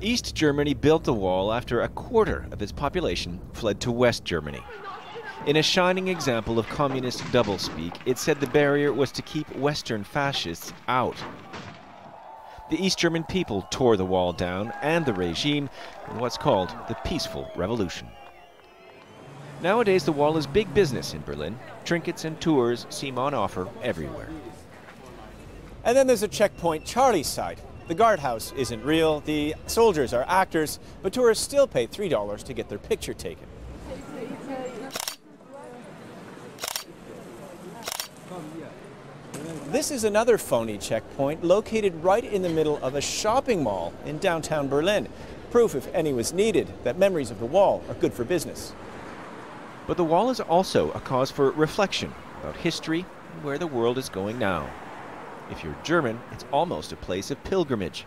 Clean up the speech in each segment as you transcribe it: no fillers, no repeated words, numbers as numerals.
East Germany built the wall after a quarter of its population fled to West Germany. In a shining example of communist doublespeak, it said the barrier was to keep Western fascists out. The East German people tore the wall down and the regime in what's called the Peaceful Revolution. Nowadays, the wall is big business in Berlin. Trinkets and tours seem on offer everywhere. And then there's a checkpoint Charlie's side. The guardhouse isn't real, the soldiers are actors, but tourists still pay $3 to get their picture taken. This is another phony checkpoint located right in the middle of a shopping mall in downtown Berlin. Proof, if any was needed, that memories of the wall are good for business. But the wall is also a cause for reflection about history and where the world is going now. If you're German, it's almost a place of pilgrimage.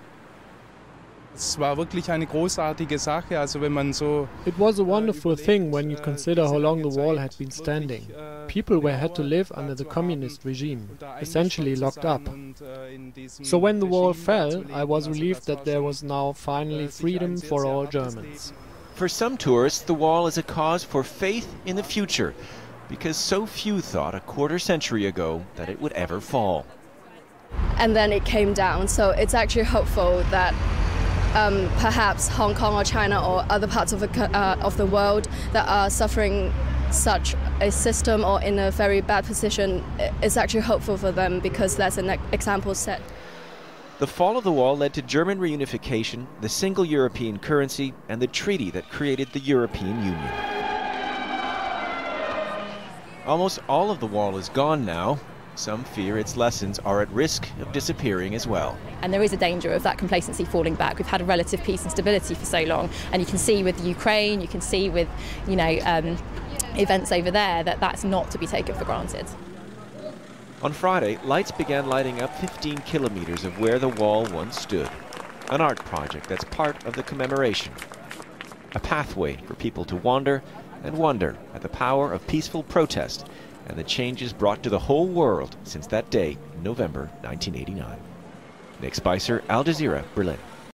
Es war wirklich eine großartige Sache, also wenn man so. It was a wonderful thing when you consider how long the wall had been standing. People had to live under the communist regime, essentially locked up. So when the wall fell, I was relieved that there was now finally freedom for all Germans. For some tourists, the wall is a cause for faith in the future, because so few thought a quarter century ago that it would ever fall. And then it came down, so it's actually hopeful that perhaps Hong Kong or China or other parts of the world that are suffering such a system or in a very bad position, it's actually hopeful for them because there's an example set. The fall of the wall led to German reunification, the single European currency, and the treaty that created the European Union. Almost all of the wall is gone now. Some fear its lessons are at risk of disappearing as well. And there is a danger of that complacency falling back. We've had a relative peace and stability for so long, and you can see with Ukraine, you can see with, events over there that that's not to be taken for granted. On Friday, lights began lighting up 15 kilometers of where the wall once stood. An art project that's part of the commemoration. A pathway for people to wander and wonder at the power of peaceful protest and the changes brought to the whole world since that day in November 1989. Nick Spicer, Al Jazeera, Berlin.